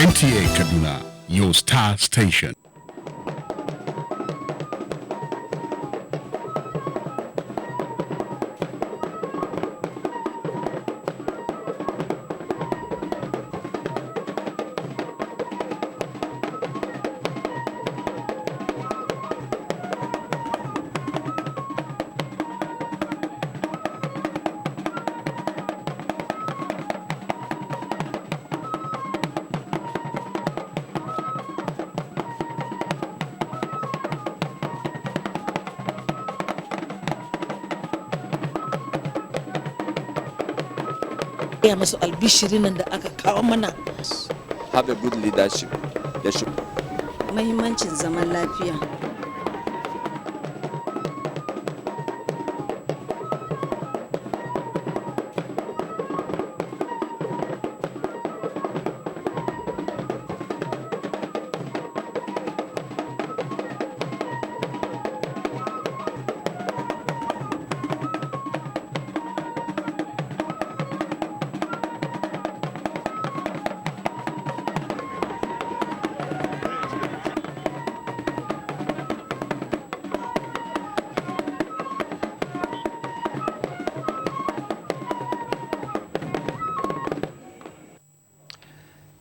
NTA Kaduna, your star station. Ya masu albishirin da aka kawo mana. Have a good leadership. Mahimmancin zaman lafiya.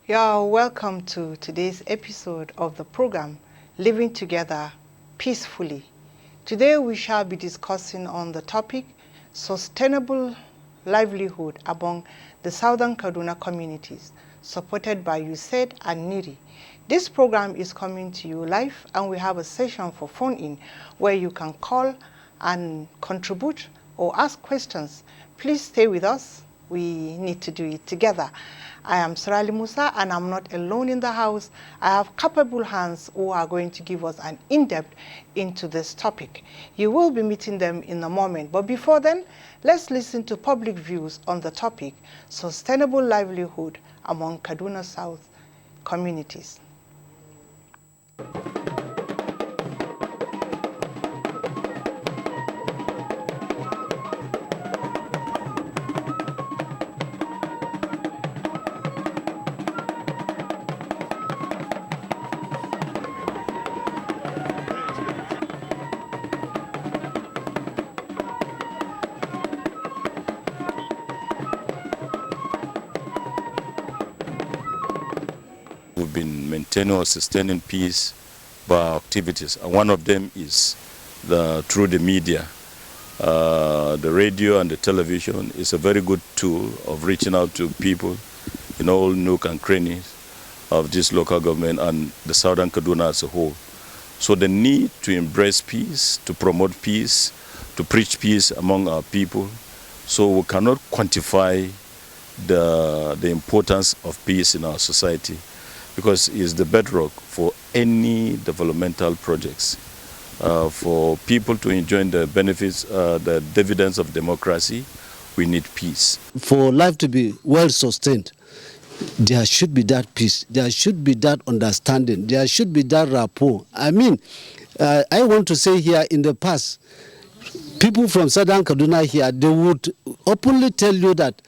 Yeah, welcome to today's episode of the program, Living Together Peacefully. Today we shall be discussing on the topic, Sustainable Livelihood among the Southern Kaduna communities, supported by USAID and NIRI. This program is coming to you live, and we have a session for phone-in where you can call and contribute or ask questions. Please stay with us. We need to do it together. I am Sarali Musa, and I'm not alone in the house. I have capable hands who are going to give us an in-depth into this topic. You will be meeting them in a moment. But before then, let's listen to public views on the topic, Sustainable Livelihood among Kaduna South communities. We've been maintaining or sustaining peace by our activities, and one of them is through the media. The radio and the television is a very good tool of reaching out to people in all nook and crannies of this local government and the Southern Kaduna as a whole. So the need to embrace peace, to promote peace, to preach peace among our people. So we cannot quantify the importance of peace in our society, because it's the bedrock for any developmental projects. For people to enjoy the benefits, the dividends of democracy, we need peace. For life to be well sustained, there should be that peace, there should be that understanding, there should be that rapport. I mean, I want to say here, in the past, people from Southern Kaduna here, they would openly tell you that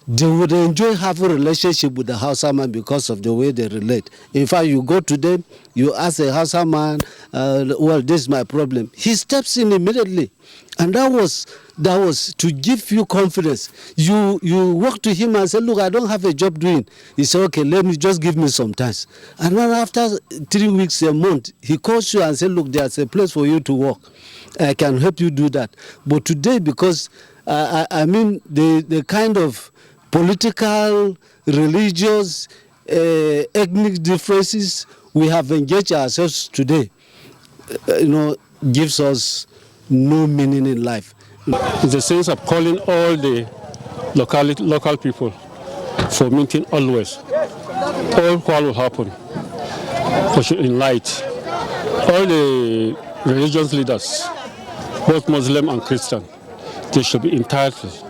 they would enjoy having a relationship with the Hausa man because of the way they relate. In fact, you go to them, you ask a Hausa man, well, this is my problem. He steps in immediately. And that was to give you confidence. You walk to him and say, look, I don't have a job doing. He said, okay, just give me some time. And then after 3 weeks, a month, he calls you and says, look, there's a place for you to work. I can help you do that. But today, because, I mean, the kind of political, religious, ethnic differences we have engaged ourselves today, gives us no meaning in life. It's a sense of calling all the local people for meeting always. All what will happen in light. All the religious leaders, both Muslim and Christian, they should be entitled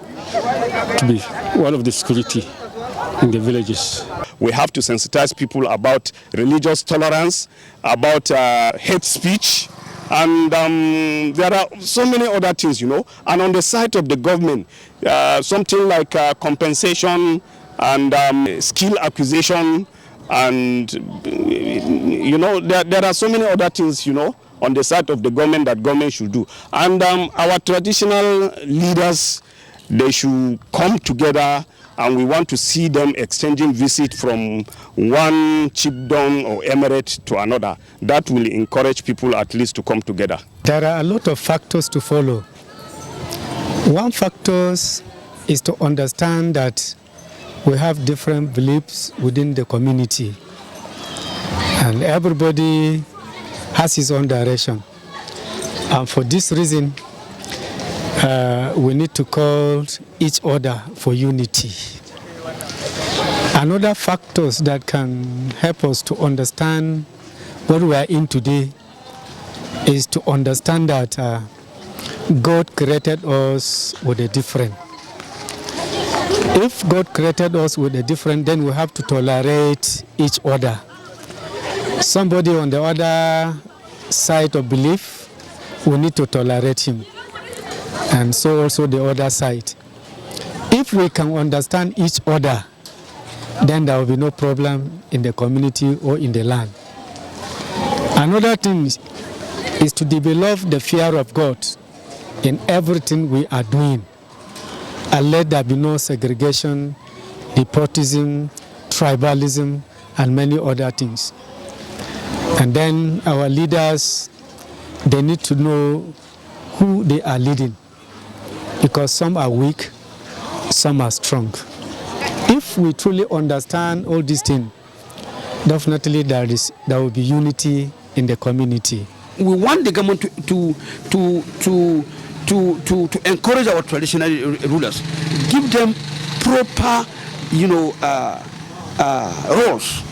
to be one of the security in the villages. We have to sensitize people about religious tolerance, about hate speech, and there are so many other things, And on the side of the government, something like compensation and skill acquisition And, you know, there are so many other things, you know, on the side of the government that government should do. And our traditional leaders, they should come together, and we want to see them exchanging visits from one chiefdom or emirate to another. That will encourage people at least to come together. There are a lot of factors to follow. One factor is to understand that we have different beliefs within the community, and everybody has his own direction. And for this reason, we need to call each other for unity. Another factors that can help us to understand what we are in today is to understand that God created us with a different. If God created us with a different, then we have to tolerate each other. Somebody on the other side of belief, we need to tolerate him. And so also the other side. If we can understand each other, then there will be no problem in the community or in the land. Another thing is to develop the fear of God in everything we are doing, and let there be no segregation, nepotism, tribalism, and many other things. And then our leaders, they need to know who they are leading, because some are weak, some are strong. If we truly understand all these things, definitely there will be unity in the community. We want the government to encourage our traditional rulers, give them proper, roles.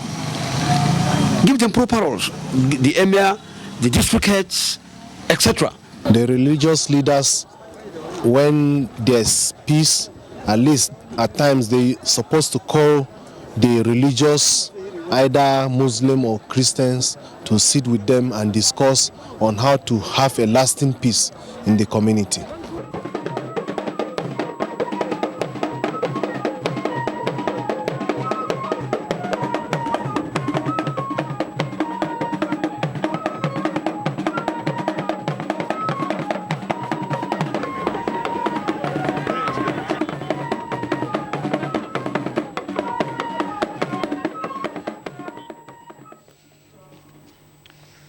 Give them proper roles. The emir, the district heads, etc. The religious leaders, when there's peace, at least at times they supposed to call the religious, either Muslim or Christians, to sit with them and discuss on how to have a lasting peace in the community.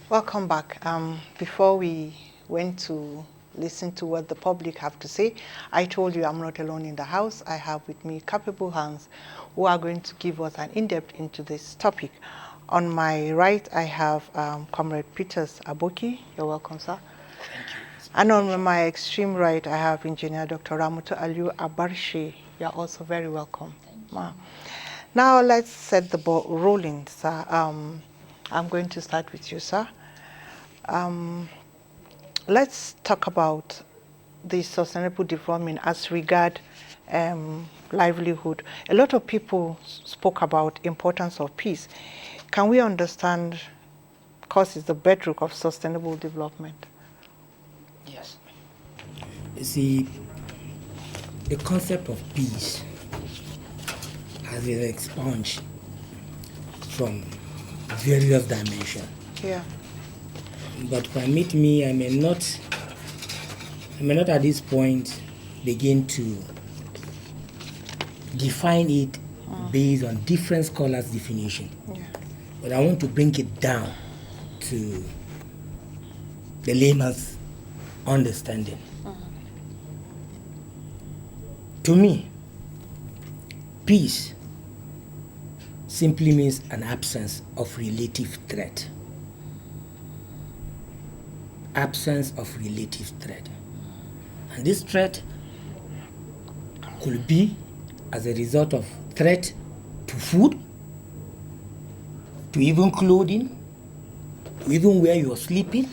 Welcome back. Before we went to listen to what the public have to say, I told you I'm not alone in the house. I have with me capable hands who are going to give us an in-depth into this topic. On my right, I have Comrade Peters Aboki. You're welcome, sir. Thank you. And on my extreme right, I have Engineer Dr. Ramuto Aliu Abarshe. You're also very welcome. Now let's set the ball rolling, sir. I'm going to start with you, sir. Let's talk about the sustainable development as regard livelihood. A lot of people spoke about importance of peace. Can we understand, because it's the bedrock of sustainable development? Yes. You see, the concept of peace has been expunged from various dimensions. Yeah. But permit me, I may not at this point begin to define it based on different scholars' definition. Yeah. But I want to bring it down to the layman's understanding. To me, peace simply means an absence of relative threat. Absence of relative threat. And this threat could be as a result of threat to food, to even clothing, to even where you're sleeping,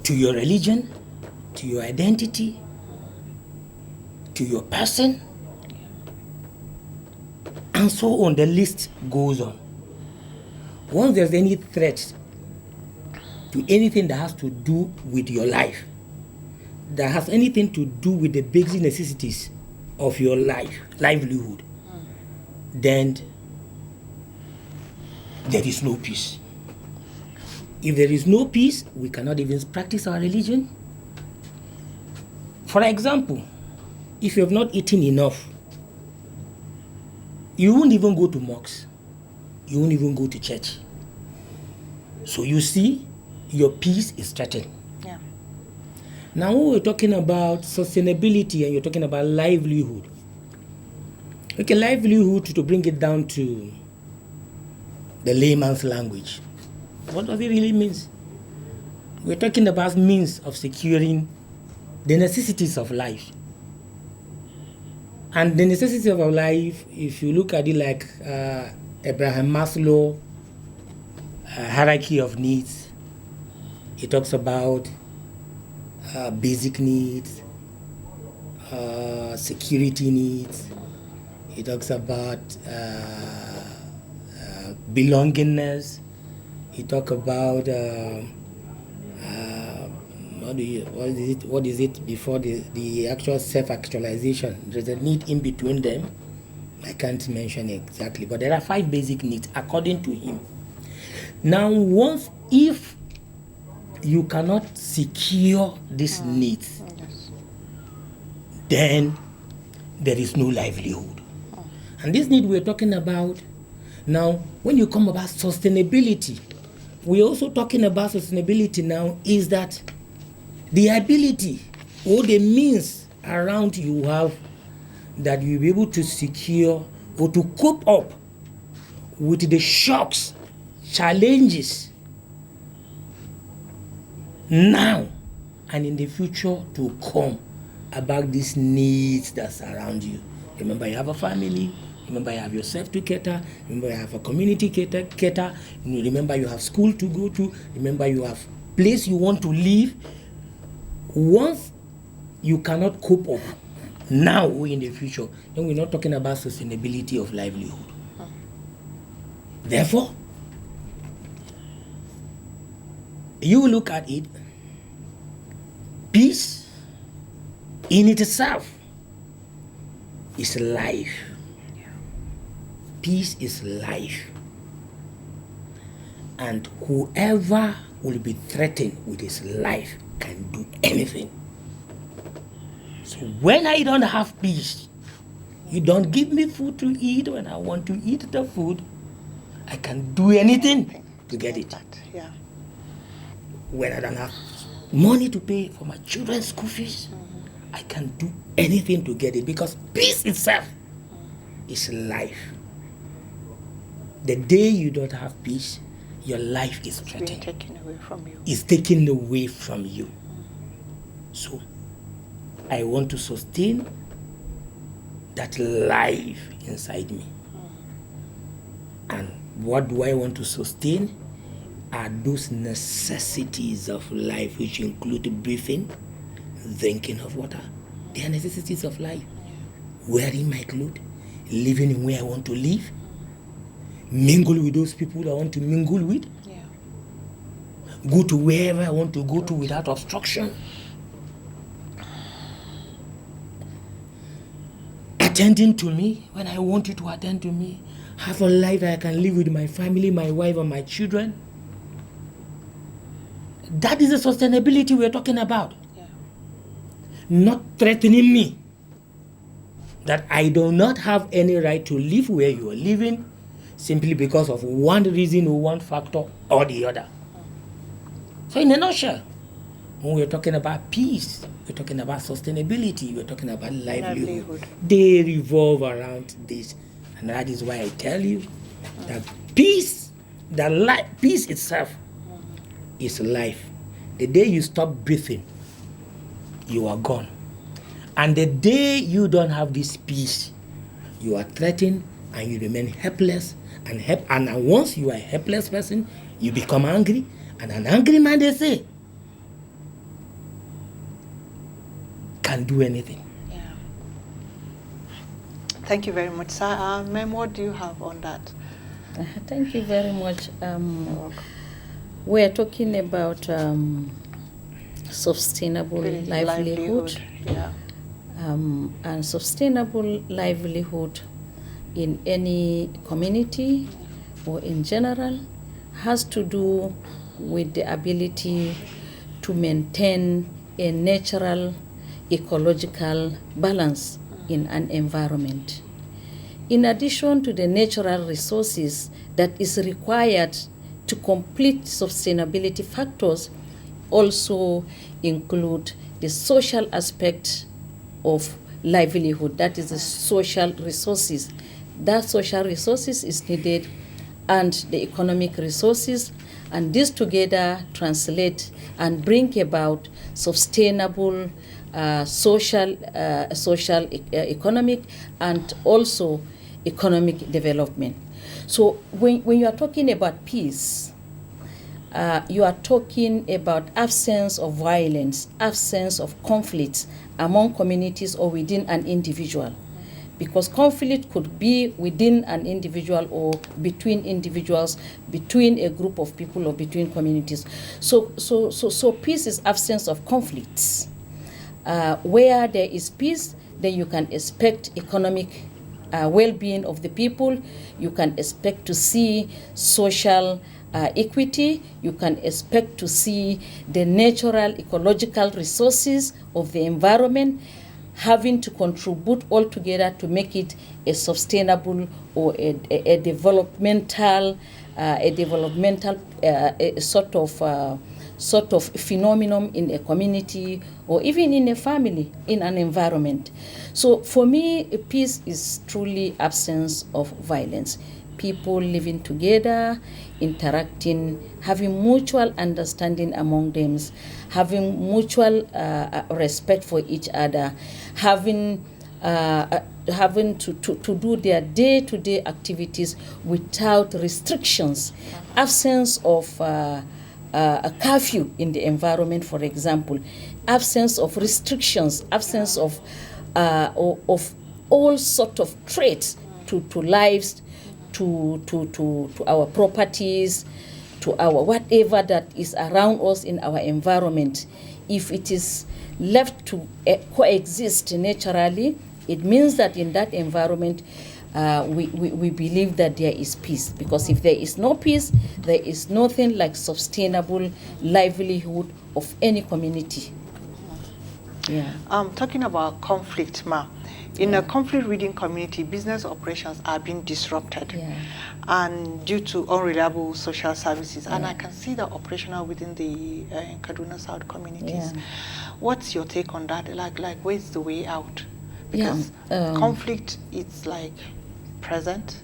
to your religion, to your identity, to your person, and so on. The list goes on. Once there's any threat to anything that has to do with your life, that has anything to do with the basic necessities of your life, livelihood, then there is no peace. If there is no peace, we cannot even practice our religion. For example, if you have not eaten enough, you won't even go to mosques. You won't even go to church. So you see, your peace is threatened. Yeah. Now when we're talking about sustainability and you're talking about livelihood, okay, livelihood, to bring it down to the layman's language, what does it really mean? We're talking about means of securing the necessities of life. And the necessities of our life, if you look at it like Abraham Maslow hierarchy of needs, it talks about basic needs, security needs. It talks about belongingness. It talks about what is it before the actual self-actualization. There's a need in between them. I can't mention it exactly, but there are 5 basic needs according to him. Now, if you cannot secure these needs, then there is no livelihood. And this need we're talking about now, when you come about sustainability, we're also talking about sustainability now is that the ability or the means around you have that you'll be able to secure or to cope up with the shocks, challenges now and in the future to come about these needs that surround you. Remember, you have a family. Remember, you have yourself to cater. Remember, you have a community cater. Remember, you have school to go to. Remember, you have place you want to live. Once you cannot cope up now or in the future, then we're not talking about sustainability of livelihood. Therefore, you look at it, peace in itself is life. Peace is life. And whoever will be threatened with his life can do anything. So when I don't have peace, you don't give me food to eat. When I want to eat the food, I can do anything to get it. Yeah. When I don't have money to pay for my children's school fees, I can do anything to get it, because peace itself is life. The day you don't have peace, your life is threatened. Taken away from you. It's taken away from you. So I want to sustain that life inside me. And what do I want to sustain? Are those necessities of life, which include breathing, drinking of water. They are necessities of life. Wearing my clothes, living in where I want to live, mingle with those people I want to mingle with, go to wherever I want to go to without obstruction, attending to me when I want you to attend to me, have a life that I can live with my family, my wife, and my children. That is the sustainability we're talking about. Not threatening me that I do not have any right to live where you are living simply because of one reason or one factor or the other. So in a nutshell, when we're talking about peace, we're talking about sustainability, we're talking about livelihood. They revolve around this. And that is why I tell you that peace, peace itself is life. The day you stop breathing, you are gone. And the day you don't have this peace, you are threatened and you remain helpless. And once you are a helpless person, you become angry. And an angry man, they say, can do anything. Yeah. Thank you very much, sir. Ma'am, what do you have on that? Thank you very much. We're talking about sustainable livelihood. Yeah. And sustainable livelihood in any community or in general has to do with the ability to maintain a natural ecological balance in an environment. In addition to the natural resources that is required to complete sustainability factors, also include the social aspect of livelihood, that is the social resources. That social resources is needed, and the economic resources, and these together translate and bring about sustainable social, economic, and also economic development. So when you are talking about peace, you are talking about absence of violence, absence of conflicts among communities or within an individual. Because conflict could be within an individual or between individuals, between a group of people or between communities. So peace is absence of conflicts. Where there is peace, then you can expect economic well-being of the people. You can expect to see social equity. You can expect to see the natural ecological resources of the environment having to contribute all together to make it a sustainable or a developmental sort of phenomenon in a community or even in a family, in an environment. So for me, peace is truly absence of violence. People living together, interacting, having mutual understanding among them, having mutual respect for each other, having to do their day-to-day activities without restrictions, absence of a curfew in the environment, for example, absence of restrictions, absence of all sort of threats to lives, to our properties, to our whatever that is around us in our environment. If it is left to coexist naturally, it means that in that environment we believe that there is peace. Because if there is no peace, there is nothing like sustainable livelihood of any community. Yeah. Talking about conflict, Ma. In a conflict-ridden community, business operations are being disrupted, and due to unreliable social services. And I can see that operational within the Kaduna South communities. What's your take on that? Like, where's the way out? Because conflict, it's like present.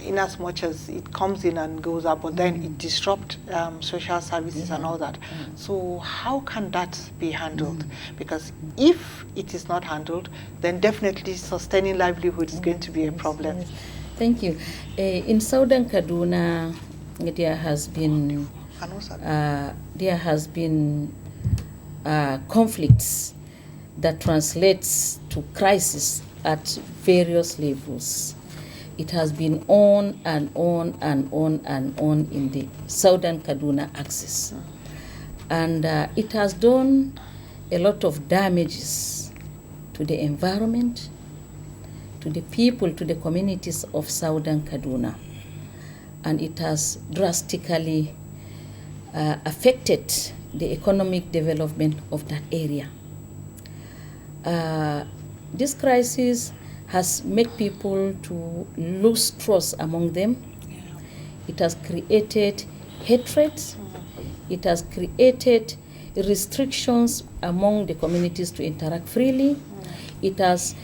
In as much as it comes in and goes out, but then it disrupts social services and all that. So how can that be handled? Because if it is not handled, then definitely sustaining livelihood is going to be a problem. Thank you. In southern Kaduna, there has been conflicts that translates to crisis at various levels. It has been on and on and on and on in the southern Kaduna axis. And it has done a lot of damages to the environment, to the people, to the communities of southern Kaduna. And it has drastically affected the economic development of that area. This crisis has made people to lose trust among them. It has created hatred. It has created restrictions among the communities to interact freely. It has,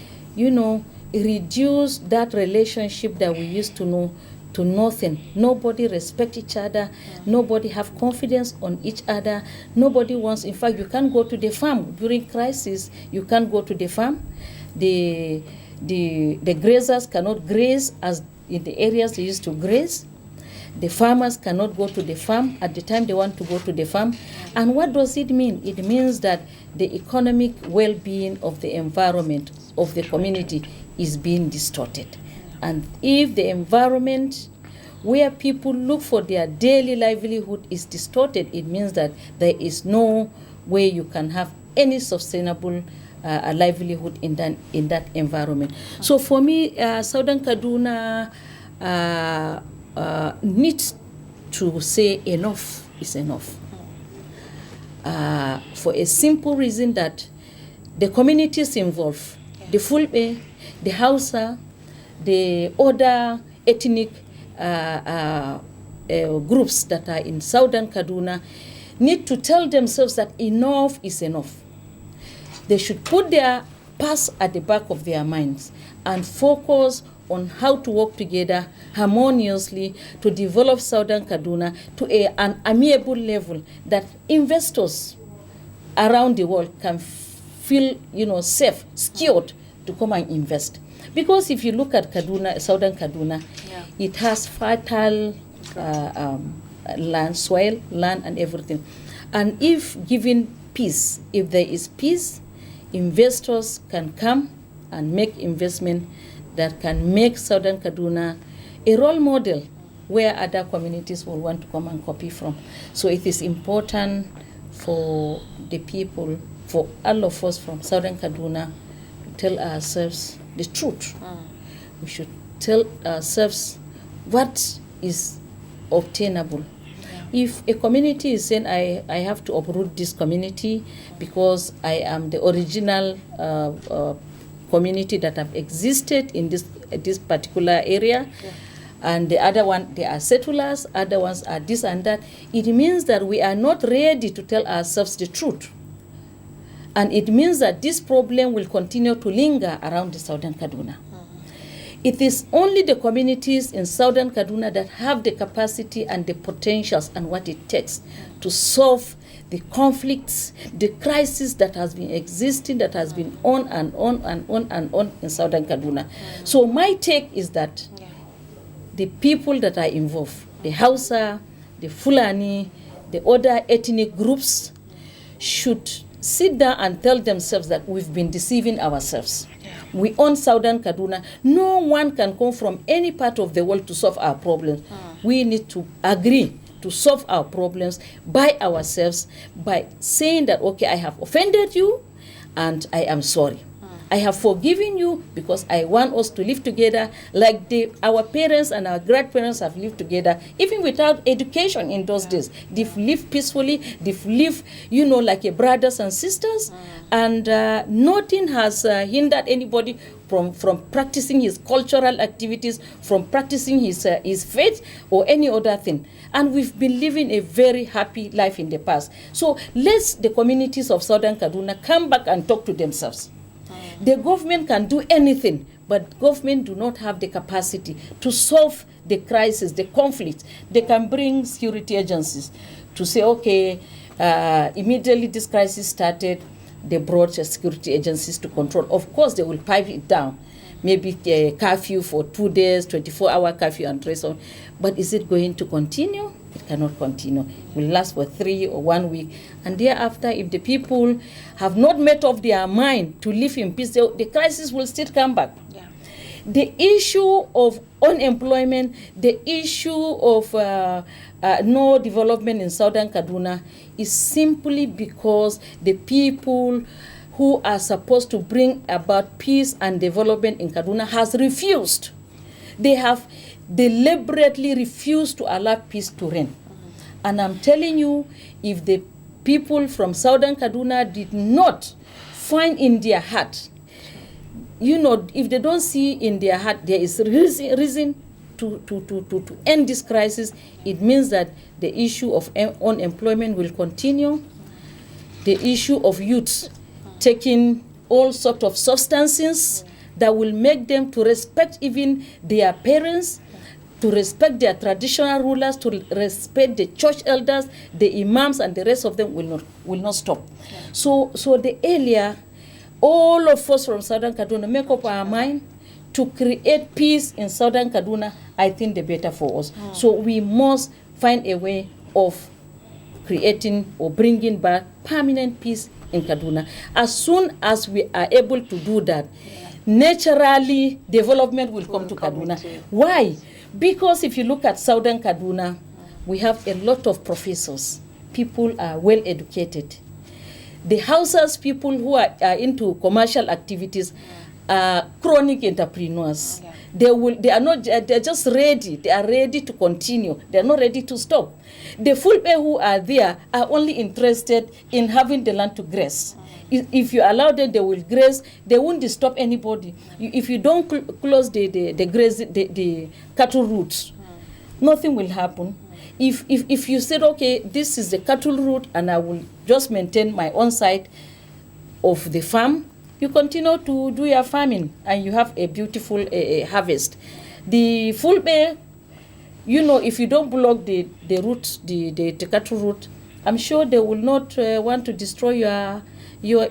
reduced that relationship that we used to know to nothing. Nobody respect each other. Nobody have confidence on each other. Nobody wants, in fact, you can't go to the farm. During crisis, you can't go to the farm. The grazers cannot graze as in the areas they used to graze. The farmers cannot go to the farm at the time they want to go to the farm. And what does it mean? It means that the economic well-being of the environment, of the community, is being distorted. And if the environment where people look for their daily livelihood is distorted, it means that there is no way you can have any sustainable a livelihood in that environment. So for me, Southern Kaduna needs to say enough is enough. For a simple reason that the communities involved, the Fulbe, the Hausa, the other ethnic groups that are in southern Kaduna need to tell themselves that enough is enough. They should put their past at the back of their minds and focus on how to work together harmoniously to develop southern Kaduna to an amiable level that investors around the world can feel, safe, secured to come and invest. Because if you look at Kaduna, southern Kaduna, it has fertile land, soil, land, and everything. And if given peace, if there is peace, investors can come and make investment that can make southern Kaduna a role model where other communities will want to come and copy from. So it is important for the people, for all of us from southern Kaduna, to tell ourselves the truth. We should tell ourselves what is obtainable. If a community is saying, I have to uproot this community because I am the original community that have existed in this particular area, and the other one, they are settlers, other ones are this and that, it means that we are not ready to tell ourselves the truth. And it means that this problem will continue to linger around the southern Kaduna. It is only the communities in southern Kaduna that have the capacity and the potentials and what it takes to solve the conflicts, the crisis that has been existing, that has been on and on and on and on in southern Kaduna. So my take is that the people that are involved, the Hausa, the Fulani, the other ethnic groups, should sit down and tell themselves that we've been deceiving ourselves. We own southern Kaduna. No one can come from any part of the world to solve our problems. We need to agree to solve our problems by ourselves by saying that, okay, I have offended you and I am sorry. I have forgiven you because I want us to live together like our parents and our grandparents have lived together, even without education in those days. They've lived peacefully, they've lived, like a brothers and sisters, and nothing has hindered anybody from practicing his cultural activities, from practicing his faith or any other thing. And we've been living a very happy life in the past. So let the communities of southern Kaduna come back and talk to themselves. The government can do anything, but government do not have the capacity to solve the crisis, the conflict. They can bring security agencies to say, okay, immediately this crisis started, they brought security agencies to control. Of course, they will pipe it down. Maybe a curfew for 2 days, 24-hour curfew and so on. But is it going to continue? It cannot continue. It will last for 3 or 1 week. And thereafter, if the people have not made up their mind to live in peace, the crisis will still come back. The issue of unemployment, the issue of no development in southern Kaduna is simply because the people who are supposed to bring about peace and development in Kaduna has refused. They have deliberately refused to allow peace to reign. And I'm telling you, if the people from southern Kaduna did not find in their heart, if they don't see in their heart there is reason to end this crisis, it means that the issue of unemployment will continue, the issue of youth taking all sorts of substances that will make them to respect even their parents, to respect their traditional rulers, to respect the church elders, the imams, and the rest of them will not stop. So the earlier all of us from southern Kaduna make up our mind to create peace in southern Kaduna, I think the better for us. So we must find a way of creating or bringing back permanent peace in Kaduna. As soon as we are able to do that, naturally development will come to Kaduna. Why? Because if you look at southern Kaduna, we have a lot of professors. People are well educated. The Hausas people who are into commercial activities are chronic entrepreneurs. they're just ready. They are ready to continue. They are not ready to stop. The Fulbe who are there are only interested in having the land to graze. If you allow them, they will graze. They won't disturb anybody. If you don't close the cattle routes, nothing will happen. If you said, okay, this is the cattle route and I will just maintain my own side of the farm, you continue to do your farming and you have a beautiful harvest. The Fulbe, if you don't block the route, the cattle route, I'm sure they will not want to destroy your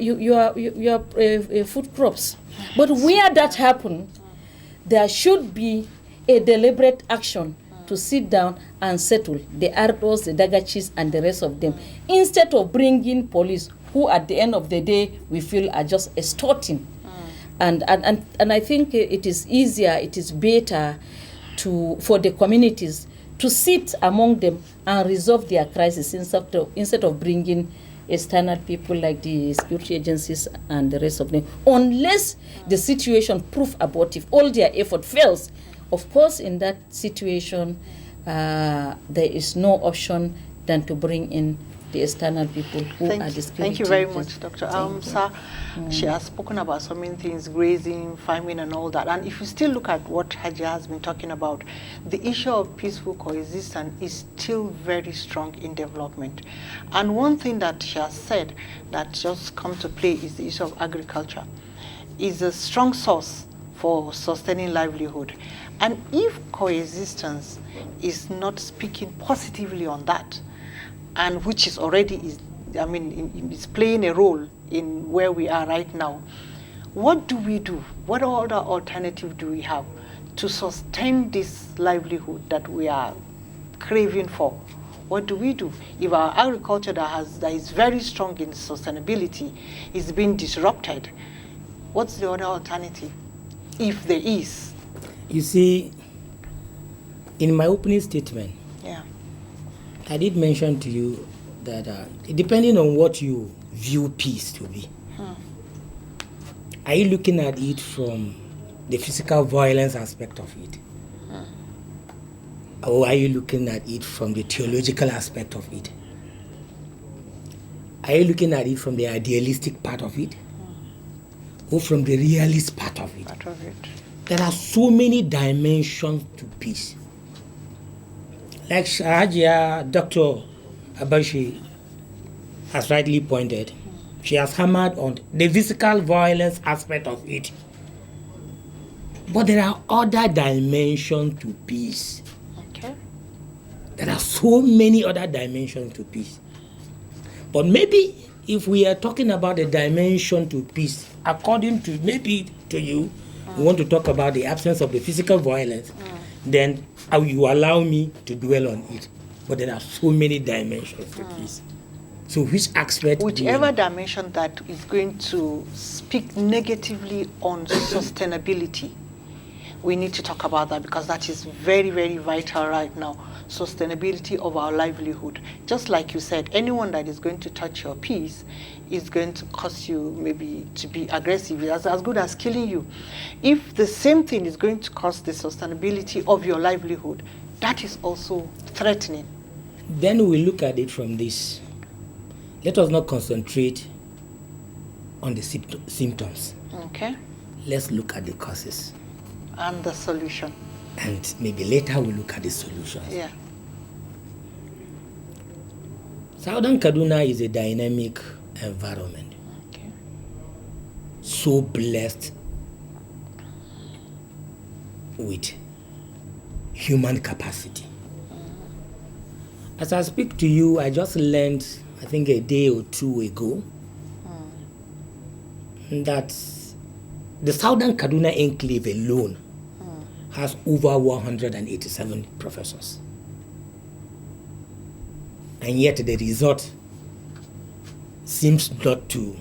food crops. But where that happen, there should be a deliberate action to sit down and settle the Ardos, the Dagachis, and the rest of them, instead of bringing police, who at the end of the day we feel are just extorting. And I think it is easier, it is better for the communities to sit among them and resolve their crisis instead of bringing external people like the security agencies and the rest of them, unless the situation prove abortive, all their effort fails. Of course, in that situation, there is no option than to bring in the external people who are the security. Thank you very much, Dr. Sir. She has spoken about so many things, grazing, farming, and all that. And if you still look at what Hajia has been talking about, the issue of peaceful coexistence is still very strong in development. And one thing that she has said that just come to play is the issue of agriculture. Is a strong source for sustaining livelihood. And if coexistence is not speaking positively on that, and which is already is playing a role in where we are right now, what do we do? What other alternative do we have to sustain this livelihood that we are craving for? What do we do? If our agriculture that is very strong in sustainability is being disrupted, what's the other alternative, if there is? You see, in my opening statement, I did mention to you that depending on what you view peace to be, are you looking at it from the physical violence aspect of it? Or are you looking at it from the theological aspect of it? Are you looking at it from the idealistic part of it? Or from the realist part of it? There are so many dimensions to peace. Like Shahajia, Dr. Abashi has rightly pointed, she has hammered on the physical violence aspect of it. But there are other dimensions to peace. There are so many other dimensions to peace. But maybe if we are talking about the dimension to peace, according to maybe to you, we want to talk about the absence of the physical violence, then you allow me to dwell on it. But there are so many dimensions to peace. So which aspect? Whichever dimension that is going to speak negatively on sustainability, we need to talk about that, because that is very, very vital right now. Sustainability of our livelihood. Just like you said, anyone that is going to touch your peace is going to cause you maybe to be aggressive, as good as killing you. If the same thing is going to cause the sustainability of your livelihood, that is also threatening. Then we look at it from this. Let us not concentrate on the symptoms. Okay. Let's look at the causes. And the solution. And maybe later we'll look at the solutions. Yeah. Southern Kaduna is a dynamic environment. Okay. So blessed with human capacity. As I speak to you, I just learned, I think a day or two ago, that the Southern Kaduna enclave alone has over 187 professors. And yet the result seems not to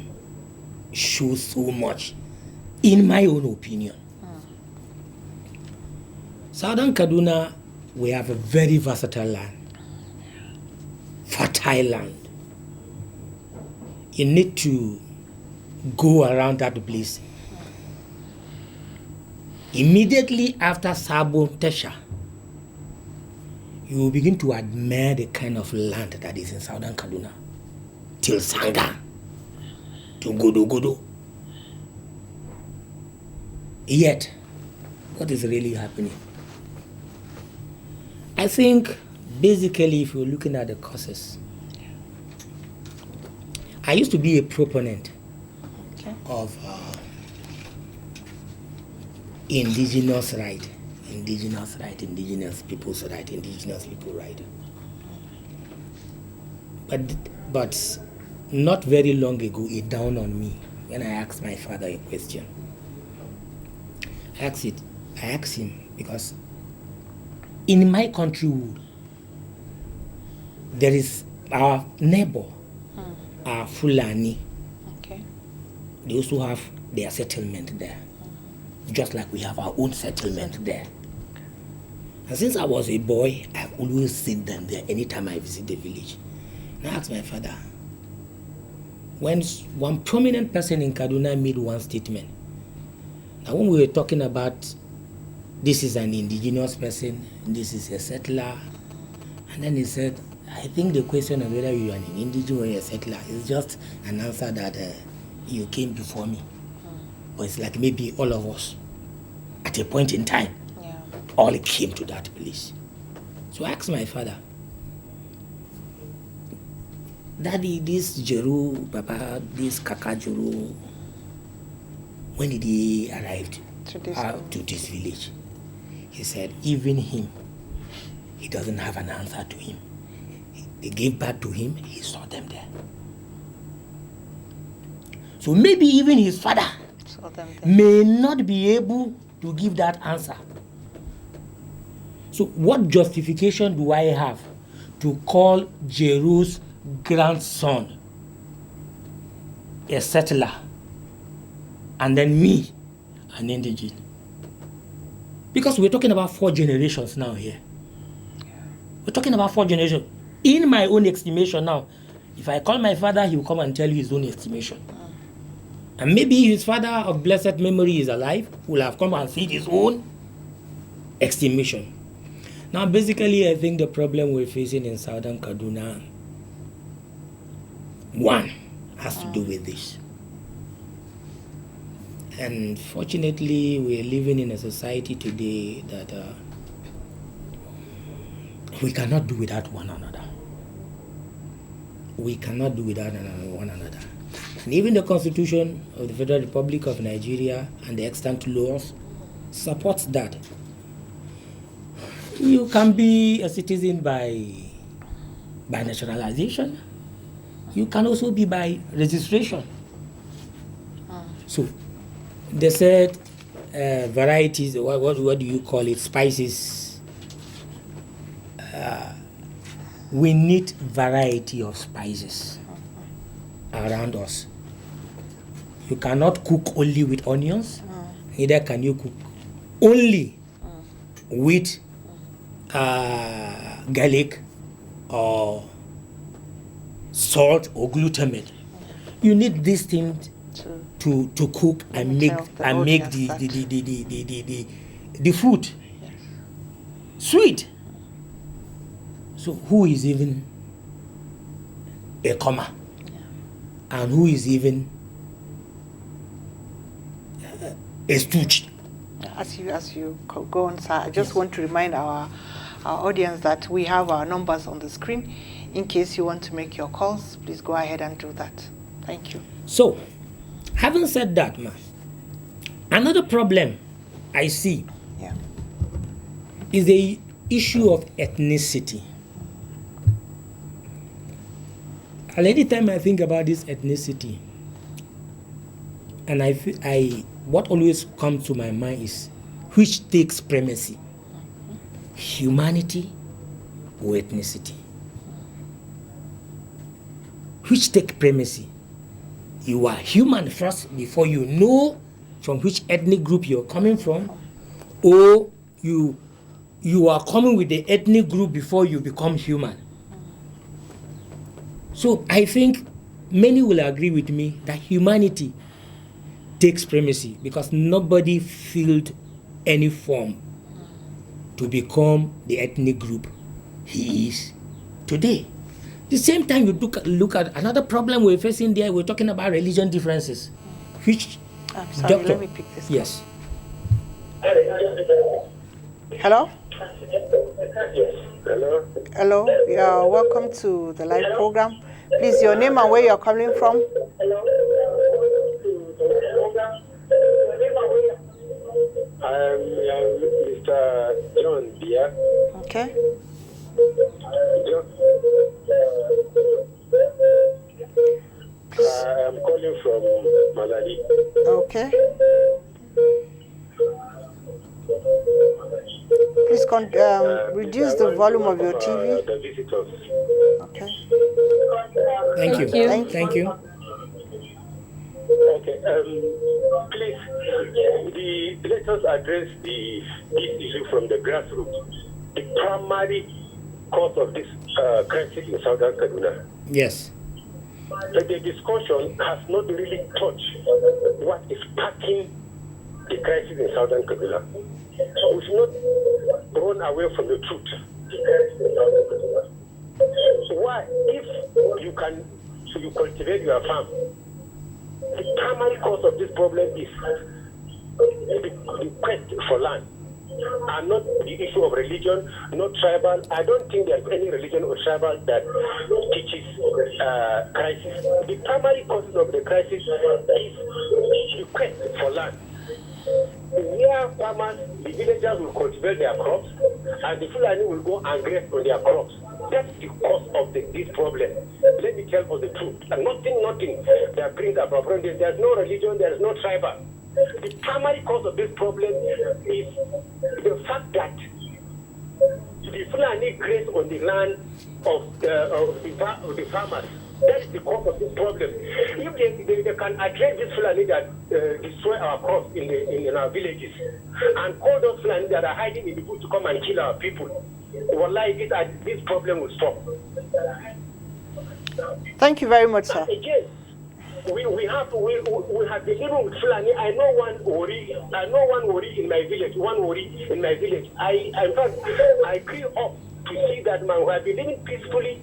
show so much, in my own opinion. Southern Kaduna, we have a very versatile land, fertile land. You need to go around that place. Immediately after Sabo Tesha, you will begin to admire the kind of land that is in southern Kaduna, till Sanga, to Godo. Yet, what is really happening? I think, basically, if you're looking at the causes, I used to be a proponent of indigenous right, indigenous people right. But not very long ago, it dawned on me when I asked my father a question. I asked him because in my country, there is our neighbor, our Fulani. Okay. They also have their settlement there, just like we have our own settlement there. And since I was a boy, I've always seen them there anytime I visit the village. And I asked my father, when one prominent person in Kaduna made one statement, now when we were talking about this is an indigenous person, this is a settler, and then he said, I think the question of whether you are an indigenous or a settler is just an answer that you came before me. But it's like maybe all of us, at a point in time, all came to that place. So I asked my father, Daddy, this Jeru, Papa, this Kaka Jeru, when did he arrive to this village? He said, even him, he doesn't have an answer to him. They gave birth to him, he saw them there. So maybe even his father may not be able to give that answer. So what justification do I have to call Jeru's grandson a settler and then me an indigene? Because we're talking about 4 generations now here. We're talking about 4 generations. In my own estimation now, if I call my father, he will come and tell you his own estimation. And maybe his father of blessed memory is alive, will have come and said his own estimation. Now, basically, I think the problem we're facing in southern Kaduna, one, has to do with this. And fortunately, we're living in a society today that we cannot do without one another. We cannot do without one another. And even the Constitution of the Federal Republic of Nigeria and the extant laws supports that. You can be a citizen by naturalization. You can also be by registration. So, they said varieties, what do you call it, spices. We need variety of spices around us. You cannot cook only with onions, neither can you cook only with garlic or salt or glutamate. You need these things to cook and make the food sweet. So who is even a comma, and who is even a stooge? As you go on, sir, I just want to remind our audience that we have our numbers on the screen. In case you want to make your calls, please go ahead and do that. Thank you. So, having said that, another problem I see is the issue of ethnicity. And anytime I think about this ethnicity, and what always comes to my mind is which takes primacy, humanity or ethnicity? Which take primacy? You are human first before you know from which ethnic group you're coming from, or you are coming with the ethnic group before you become human. So I think many will agree with me that humanity takes primacy because nobody filled any form to become the ethnic group he is today. The same time, you look at another problem we're facing there. We're talking about religion differences, which I'm sorry, let me pick this. Yes. Hello? Hello. Hello. You're welcome to the live program. Please, your name and where you're calling from. I'm Mr. John Bia. Okay. I'm calling from Malali. Okay. Please reduce the volume of your TV. The visitors. Okay. Thank you. Thank you. Okay. Please, let us address this issue from the grassroots. The primary cause of this crisis in southern Kaduna. Yes. The discussion has not really touched what is sparking the crisis in southern Kaduna. We should not run away from the truth. Why, if you cultivate your farm, the primary cause of this problem is the quest for land, and not the issue of religion, not tribal. I don't think there's any religion or tribal that teaches crisis. The primary causes of the crisis is the quest for land. Where farmers, the villagers will cultivate their crops, and the Fulani will go and graze on their crops. That's the cause of this problem. Let me tell you the truth. And nothing that brings about problem. There's no religion, there's no tribal. The primary cause of this problem is the fact that the Fulani graze on the land of the farmers. That is the cause of this problem. If they can address this Fulani that destroy our crops in our villages, and call those Fulani that are hiding in the bush to come and kill our people, wallahi, this problem will stop. Thank you very much, sir. And again, we have been living with Fulani. I know one Ori in my village. In fact, I grew up to see that man who has been living peacefully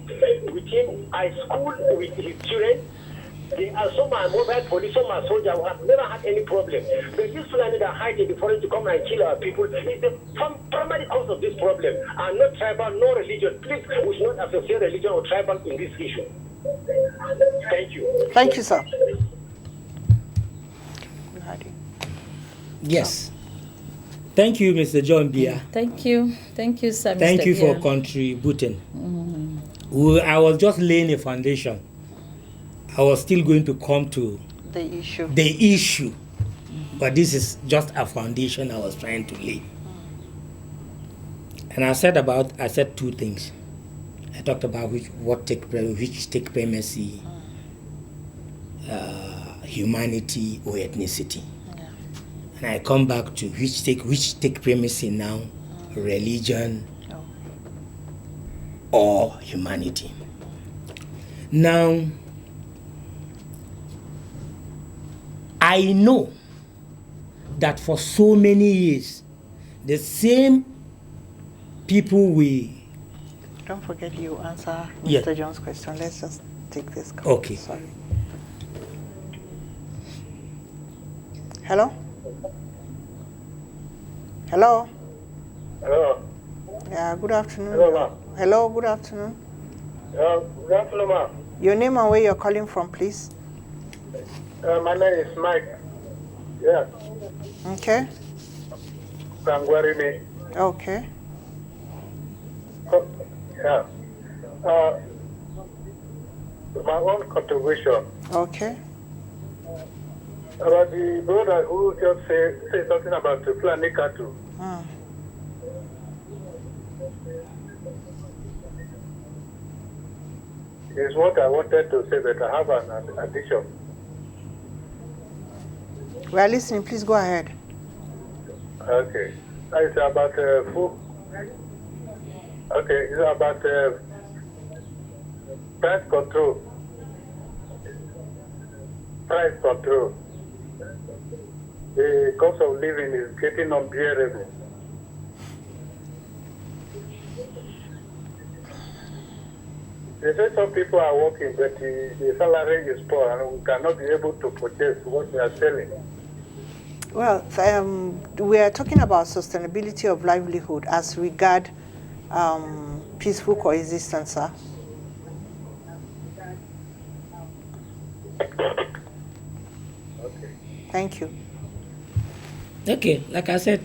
with him. I school with his children. They are some are mobile police, some are soldiers who have never had any problem. But these Fulani that hide in the forest to come and kill our people is the primary cause of this problem. And not tribal, no religion. Please, we should not associate religion or tribal in this issue. Thank you. Thank you, sir. Yes. Thank you, Mr. John Bia. Thank you, sir. Thank Mr. you for Bia. contributing. I was just laying a foundation. I was still going to come to the issue, but this is just a foundation I was trying to lay. And I said two things. I talked about which take primacy, humanity or ethnicity. Yeah. And I come back to which take primacy now, religion or humanity. Now, I know that for so many years, the same people we... Don't forget you answer Mr. John's question. Let's just take this call. Okay. Sorry. Hello? Hello? Hello. Yeah, good afternoon. Hello, ma. Hello, good afternoon. Good afternoon, ma. Your name and where you're calling from, please. My name is Mike. Yeah. Okay. Kangwarimi. Okay. Yeah. My own contribution. Okay. About the brother who just say something about the Fulani cattle. Is what I wanted to say, but I have an addition. We are listening. Please go ahead. Okay. It's about food. Okay, it's about price control. the cost of living is getting unbearable. They say some people are working, but the salary is poor and we cannot be able to purchase what we are selling. Well, we are talking about sustainability of livelihood as regard peaceful coexistence, sir. Okay. Thank you. Okay, like I said,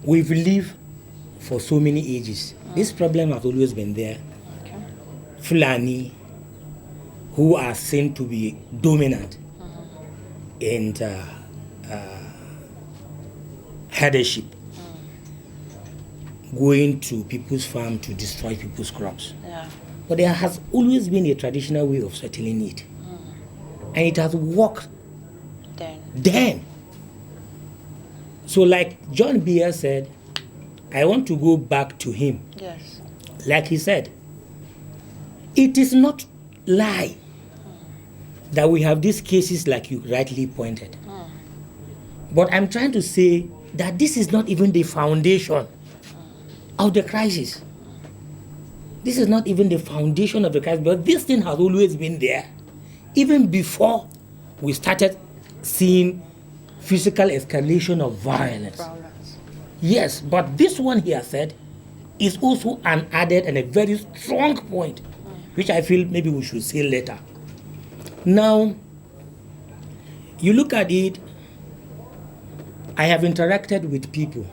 we've lived for so many ages. This problem has always been there. Okay. Fulani, who are seen to be dominant in headership, going to people's farm to destroy people's crops. Yeah. But there has always been a traditional way of settling it. And it has worked then. So like John Beer said, I want to go back to him. Yes. Like he said, it is not lie that we have these cases like you rightly pointed. But I'm trying to say that this is not even the foundation of the crisis. This is not even the foundation of the crisis, but this thing has always been there. Even before we started seeing physical escalation of violence. Yes, but this one here said is also an added and a very strong point, which I feel maybe we should say later. Now, you look at it, I have interacted with people,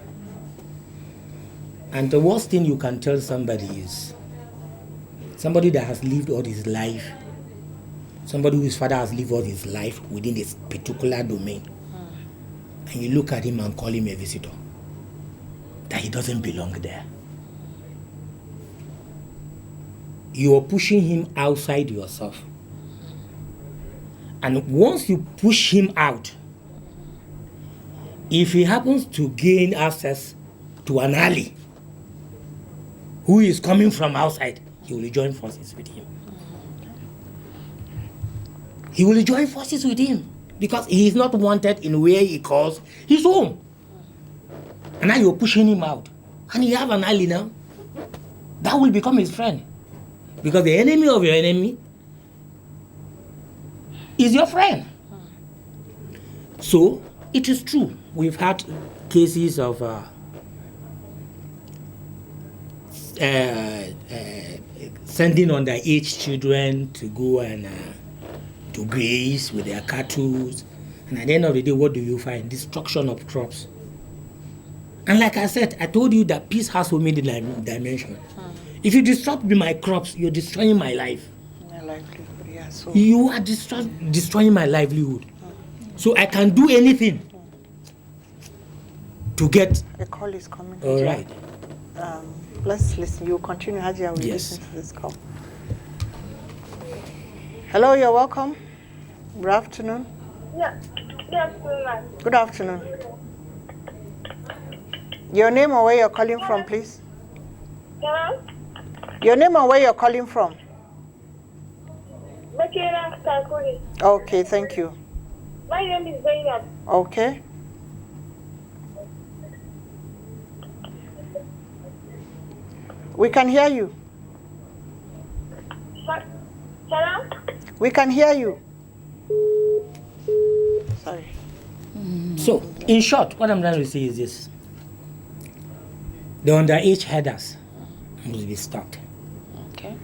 and the worst thing you can tell somebody is somebody that has lived all his life, somebody whose father has lived all his life within this particular domain, and you look at him and call him a visitor, that he doesn't belong there. You are pushing him outside yourself. And once you push him out, if he happens to gain access to an ally who is coming from outside, he will join forces with him. He will join forces with him because he is not wanted in where he calls his home. And now you're pushing him out. And you have an ally now. That will become his friend. Because the enemy of your enemy is your friend. So, it is true. We've had cases of sending underage children to go and to graze with their cattle. And at the end of the day, what do you find? Destruction of crops. And like I said, I told you that peace has so many dimensions. If you disrupt my crops, you're destroying my life. My livelihood, yeah. So you are destroying my livelihood. So I can do anything to get. A call is coming. All right. Let's listen. You continue, Haji. I will Yes. listen to this call. Hello, you're welcome. Good afternoon. Yeah. Good afternoon. Good afternoon. Your name and where you're calling from, please. Hello? Your name and where you're calling from. Makera Kakuri. Okay, thank you. My name is Zainab. Okay. We can hear you. Hello? We can hear you. Sorry. So, in short, what I'm trying to say is this. The underage headers must be stopped. Okay.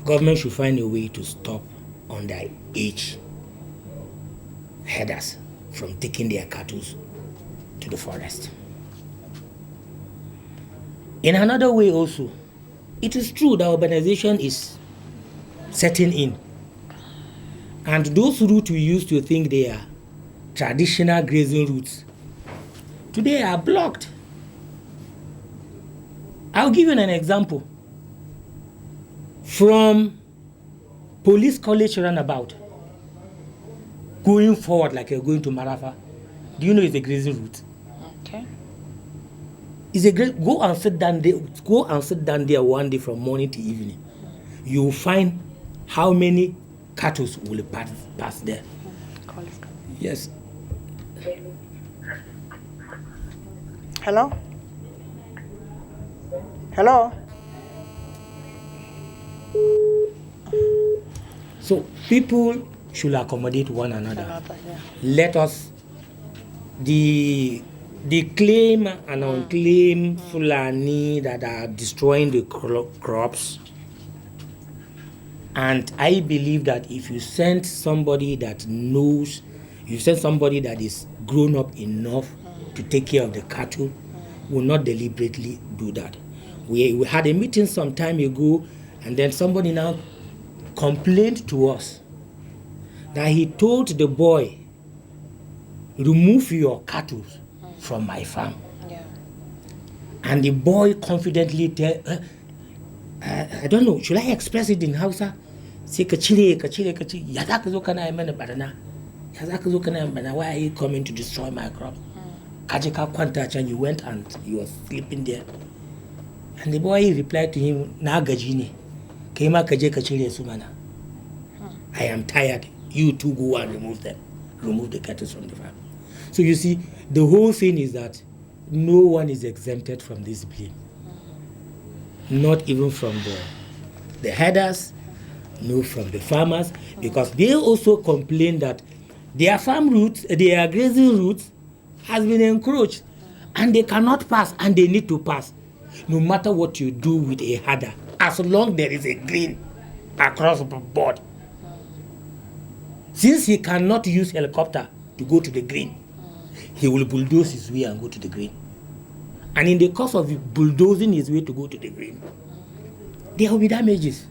Government should find a way to stop underage headers from taking their cattle to the forest. In another way also, it is true that urbanization is setting in. And those routes we used to think they are traditional grazing routes, today are blocked. I'll give you an example. From Police College roundabout, going forward like you're going to Marafa, do you know it's a grazing route? Okay. It's a great, go and sit down there one day from morning to evening. You'll find how many cattle will pass there. Call is coming. Yes. Hello? Hello? So people should accommodate one another. Let us, the claim and unclaimed Fulani that are destroying the crops. And I believe that if you send somebody that knows, you send somebody that is grown up enough to take care of the cattle, will not deliberately do that. We had a meeting some time ago, and then somebody now complained to us that he told the boy, remove your cattle from my farm. Yeah. And the boy confidently tell, I don't know, should I express it in Hausa? Say kachile, yadaka zo kana yamana barana. Yadaka zo kana yamana, why are you coming to destroy my crops? Kajika kwanta and you went and you were sleeping there. And the boy replied to him, na gajine, kema kaje kachile sumana. I am tired. You two go and remove them. Remove the cattle from the farm. So you see, the whole thing is that no one is exempted from this blame. Not even from the headers, no from the farmers, because they also complain that their farm routes, their grazing routes has been encroached and they cannot pass and they need to pass. No matter what you do with a header, as long there is a green across the board. Since he cannot use helicopter to go to the green, he will bulldoze his way and go to the green. And in the course of bulldozing his way to go to the green, there will be damages.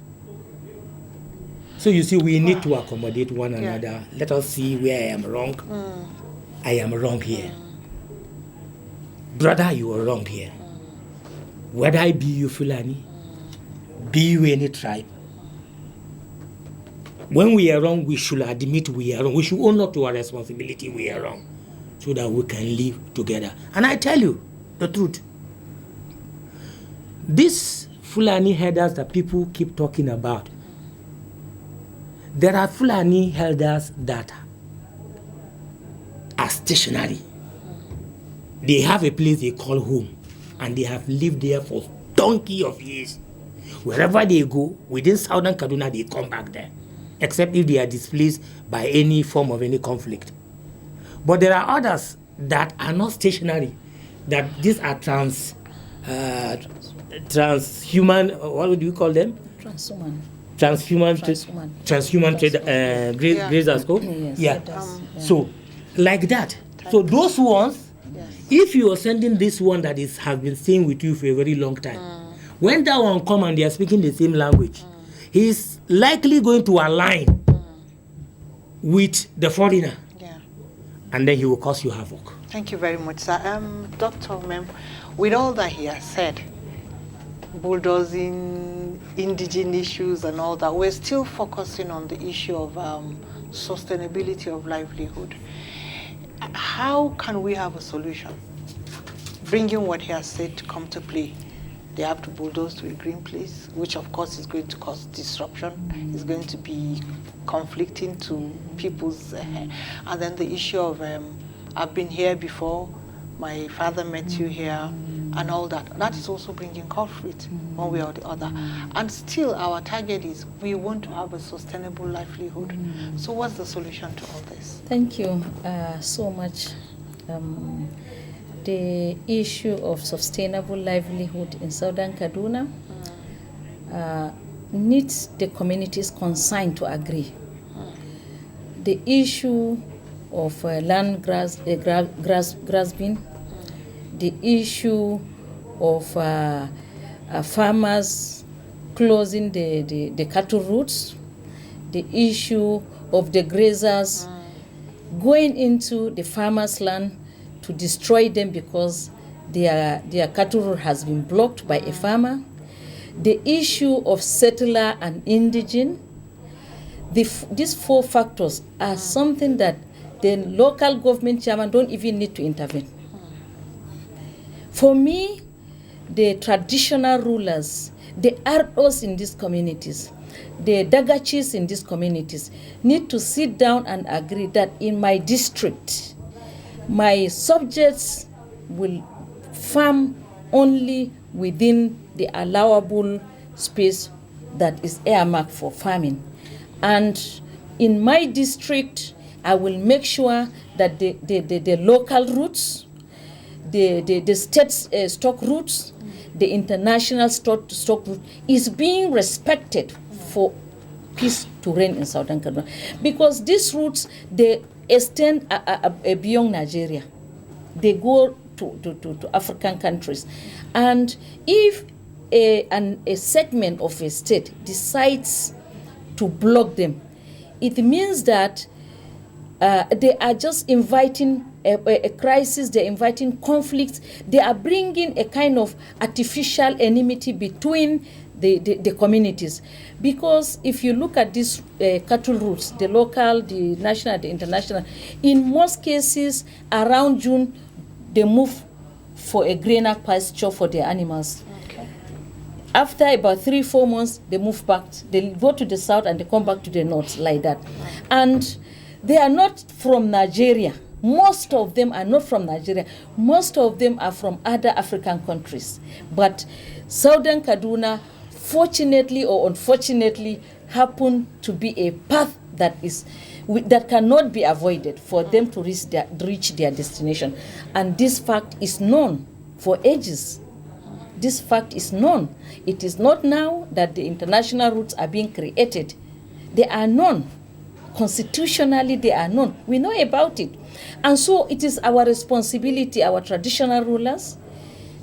So you see, we need to accommodate one another. Let us see where I am wrong. I am wrong here. Brother, you are wrong here. Whether I be you Fulani, be you any tribe, when we are wrong, we should admit we are wrong. We should own up to our responsibility we are wrong, so that we can live together. And I tell you the truth. These Fulani headers that people keep talking about, there are Fulani elders that are stationary. They have a place they call home, and they have lived there for donkey of years. Wherever they go, within southern Kaduna, they come back there, except if they are displaced by any form of any conflict. But there are others that are not stationary, that these are transhuman, what do you call them? Transhuman grazers. Yeah. So, like that. So those ones, if you are sending this one that has been staying with you for a very long time, when that one come and they are speaking the same language, he is likely going to align with the foreigner, and then he will cause you havoc. Thank you very much, sir. Dr. Mem, with all that he has said, bulldozing, indigenous issues and all that, we're still focusing on the issue of sustainability of livelihood. How can we have a solution? Bringing what he has said to come to play. They have to bulldoze to a green place, which of course is going to cause disruption. It's going to be conflicting to people's, and then the issue of, I've been here before, my father met you here, and all that. That is also bringing conflict one way or the other. And still our target is we want to have a sustainable livelihood. So what's the solution to all this? Thank you so much. The issue of sustainable livelihood in southern Kaduna needs the communities concerned to agree. The issue of land grasping, the issue of farmers closing the cattle routes, the issue of the grazers going into the farmers' land to destroy them because their cattle route has been blocked by a farmer, the issue of settler and indigene. These four factors are something that the local government chairman don't even need to intervene. For me, the traditional rulers, the ROs in these communities, the Dagachis in these communities need to sit down and agree that in my district, my subjects will farm only within the allowable space that is earmarked for farming. And in my district, I will make sure that the local routes, the state stock routes, the international stock route is being respected for peace to reign in Southern Kaduna. Because these routes, they extend beyond Nigeria. They go to African countries. And if a segment of a state decides to block them, it means that they are just inviting a crisis, they're inviting conflicts, they are bringing a kind of artificial enmity between the communities. Because if you look at these cattle routes, the local, the national, the international, in most cases around June, they move for a greener pasture for their animals. Okay. After about 3-4 months, they move back. They go to the south and they come back to the north like that. And they are not from Nigeria. Most of them are not from Nigeria. Most of them are from other African countries. But Southern Kaduna, fortunately or unfortunately, happen to be a path that cannot be avoided for them to reach their destination. And this fact is known for ages. This fact is known. It is not now that the international routes are being created. They are known. Constitutionally, they are known. We know about it. And so it is our responsibility, our traditional rulers,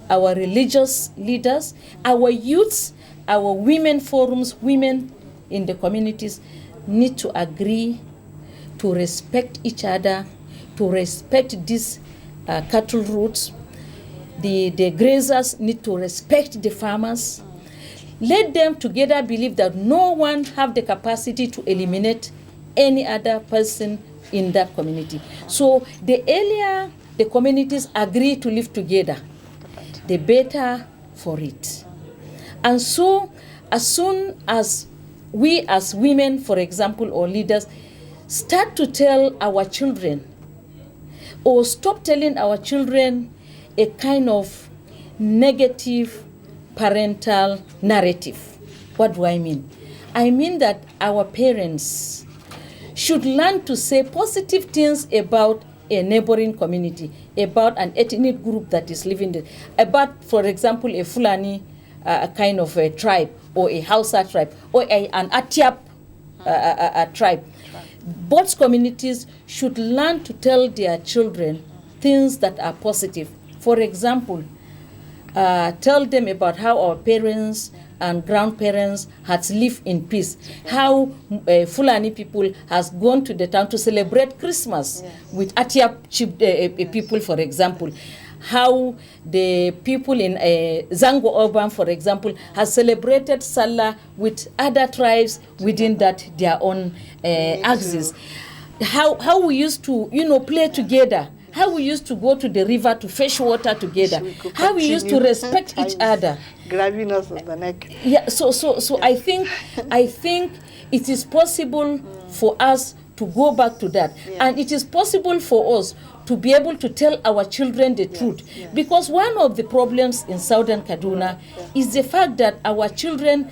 our religious leaders, our youths, our women forums, women in the communities need to agree to respect each other, to respect these cattle routes. The grazers need to respect the farmers. Let them together believe that no one have the capacity to eliminate any other person in that community. So the earlier the communities agree to live together, the better for it. And so as soon as we as women, for example, or leaders, start to tell our children or stop telling our children a kind of negative parental narrative. What do I mean? I mean that our parents should learn to say positive things about a neighboring community, about an ethnic group that is living there, about, for example, a Fulani kind of a tribe, or a Hausa tribe, or an Atiap tribe. Both communities should learn to tell their children things that are positive. For example, tell them about how our parents and grandparents had lived in peace, how Fulani people has gone to the town to celebrate Christmas with Atiap people, for example, how the people in Zango Urban, for example, has celebrated Salah with other tribes within that their own axis. How we used to, play together. How we used to go to the river to fetch water together. How we used to respect each other. Grabbing us on the neck. Yeah. So I think it is possible for us to go back to that, and it is possible for us to be able to tell our children the truth. Because one of the problems in Southern Kaduna is the fact that our children,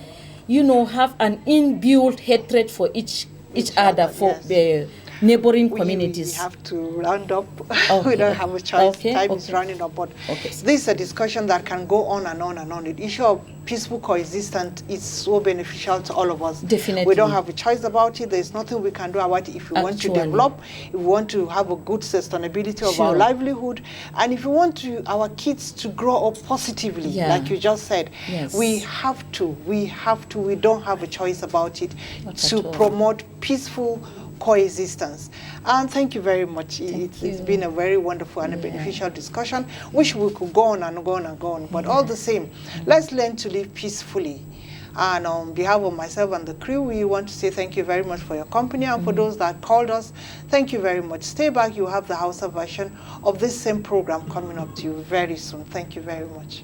have an inbuilt hatred for each other, for the neighboring communities. We have to round up. Okay. We don't have a choice. Time is running up. But this is a discussion that can go on and on and on. The issue of peaceful coexistence is so beneficial to all of us. Definitely. We don't have a choice about it. There's nothing we can do about it if we want to develop, if we want to have a good sustainability of our livelihood, and if we want our kids to grow up positively, like you just said. Yes. We have to. We don't have a choice about it to promote peaceful coexistence. And thank you very much. It's been a very wonderful and a beneficial discussion. Wish we could go on and go on and go on, but all the same, let's learn to live peacefully. And on behalf of myself and the crew, we want to say thank you very much for your company, and for those that called us, thank you very much. Stay back, you have the Hausa version of this same program coming up to you very soon. Thank you very much.